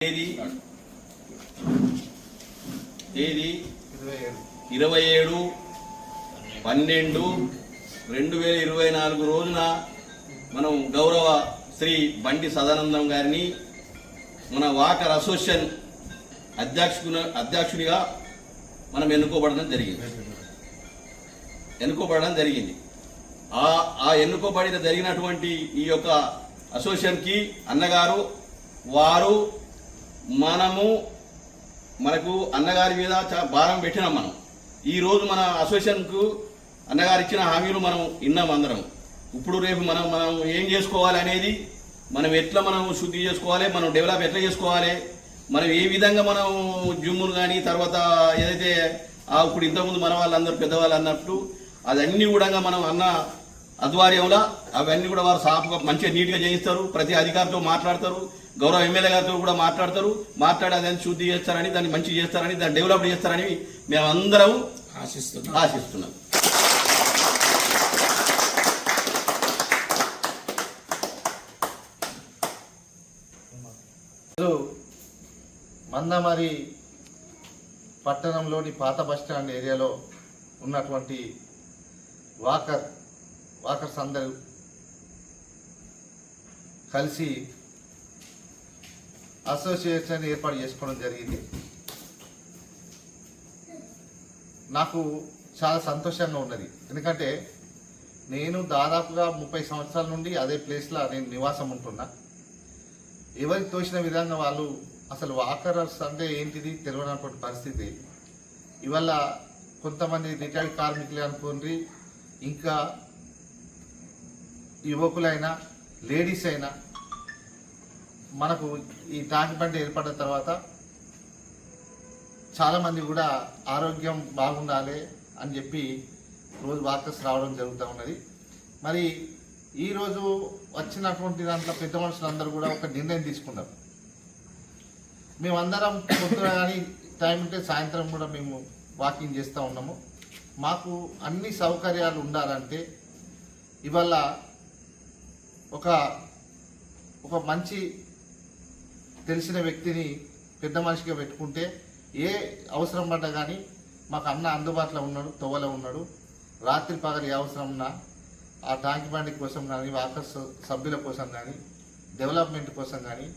తేదీ 27/12/2024 రోజున మనం గౌరవ శ్రీ బండి సదానందం గారిని మన వాకర్ అసోసియేషన్ అధ్యక్షునిగా మనం ఎన్నుకోబడడం జరిగింది. ఆ ఎన్నుకోబడిన జరిగినటువంటి ఈ యొక్క అసోసియేషన్కి అన్నగారు వారు మనకు అన్నగారి మీద భారం పెట్టినాం. మనం ఈరోజు మన అసోసియేషన్కు అన్నగారు ఇచ్చిన హామీలు మనం విన్నాం అందరం. ఇప్పుడు రేపు మనం ఏం చేసుకోవాలి అనేది, మనం ఎట్లా శుద్ధి చేసుకోవాలి, మనం డెవలప్ ఎట్లా చేసుకోవాలి, మనం ఏ విధంగా మనం జిమ్ములు కానీ తర్వాత ఏదైతే ఇప్పుడు ఇంతకుముందు మన వాళ్ళందరూ పెద్దవాళ్ళు అన్నట్టు అదన్నీ కూడా మనం అన్న ఆధ్వర్యంలో అవన్నీ కూడా వారు సాఫ్గా మంచిగా నీట్గా చేయిస్తారు. ప్రతి అధికారితో మాట్లాడతారు, గౌరవ ఎమ్మెల్యే గారితో కూడా మాట్లాడి దాన్ని శుద్ధి చేస్తారని, దాన్ని మంచిగా చేస్తారని, దాన్ని డెవలప్ చేస్తారని మేమందరం ఆశిస్తున్నాం. మందమరి పట్టణంలోని పాత బస్టాండ్ ఏరియాలో ఉన్నటువంటి వాకర్స్ అందరూ కలిసి అసోసియేషన్ ఏర్పాటు చేసుకోవడం జరిగింది. నాకు చాలా సంతోషంగా ఉన్నది. ఎందుకంటే నేను దాదాపుగా 30 సంవత్సరాల నుండి అదే ప్లేస్లో నేను నివాసం ఉంటున్నా. ఎవరికి తోచిన విధంగా వాళ్ళు అసలు వాకర్స్ అంటే ఏంటిది తెలియనటువంటి పరిస్థితి. ఇవాళ కొంతమంది రిటైర్డ్ కార్మికులు అనుకోండి, ఇంకా యువకులైనా లేడీస్ అయినా మనకు ఈ ట్యాంక్ బండ్ ఏర్పడిన తర్వాత చాలామంది కూడా ఆరోగ్యం బాగుండాలి అని చెప్పి రోజు వాకర్స్ రావడం జరుగుతూ ఉన్నది. మరి ఈరోజు వచ్చినటువంటి దాంట్లో పెద్ద మనుషులందరూ కూడా ఒక నిర్ణయం తీసుకున్నారు. మేమందరం పొద్దున కానీ టైం ఉంటే సాయంత్రం కూడా మేము వాకింగ్ చేస్తూ ఉన్నాము. మాకు అన్ని సౌకర్యాలు ఉండాలంటే ఇవాళ ఒక మంచి తెలిసిన వ్యక్తిని పెద్ద మనిషిగా పెట్టుకుంటే ఏ అవసరం పడ్డా కానీ మాకు అన్న అందుబాటులో ఉన్నాడు, తొవ్వలో ఉన్నాడు. రాత్రి పగలు ఏ అవసరం ఉన్నా ఆ ట్యాంక్ బండి కోసం కానీ, వాకర్స్ సభ్యుల కోసం కానీ, డెవలప్మెంట్ కోసం కానీ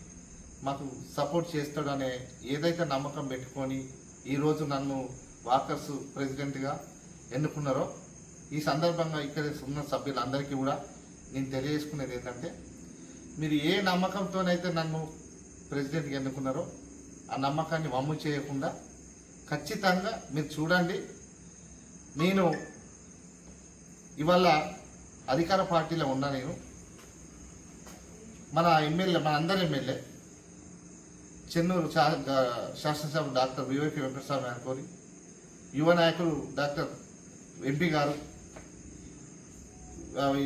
మాకు సపోర్ట్ చేస్తాడనే ఏదైతే నమ్మకం పెట్టుకొని ఈరోజు నన్ను వాకర్స్ ప్రెసిడెంట్గా ఎన్నుకున్నారో, ఈ సందర్భంగా ఇక్కడ ఉన్న సభ్యులందరికీ కూడా నేను తెలియజేసుకునేది ఏంటంటే, మీరు ఏ నమ్మకంతోనైతే నన్ను ప్రెసిడెంట్గా ఎన్నుకున్నారో ఆ నమ్మకాన్ని వమ్ము చేయకుండా ఖచ్చితంగా మీరు చూడండి. నేను ఇవాళ అధికార పార్టీలో ఉన్నా. నేను మన అందరి ఎమ్మెల్యే చెన్నూరు శాసనసభ డాక్టర్ వివేక్ వెంకటస్వామి అనుకోని, యువ నాయకులు డాక్టర్ ఎంపీ గారు,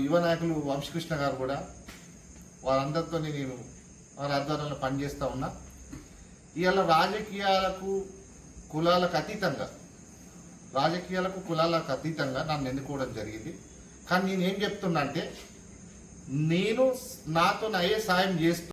యువ నాయకులు వంశకృష్ణ గారు కూడా వారందరితో నేను వారి ఆధ్వర్యంలో పనిచేస్తూ ఉన్నా. ఇవాళ రాజకీయాలకు కులాలకు అతీతంగా నన్ను ఎన్నుకోవడం జరిగింది. కానీ నేనేం చెప్తున్నా అంటే, నేను నాతో అయ్యే సాయం చేస్తూ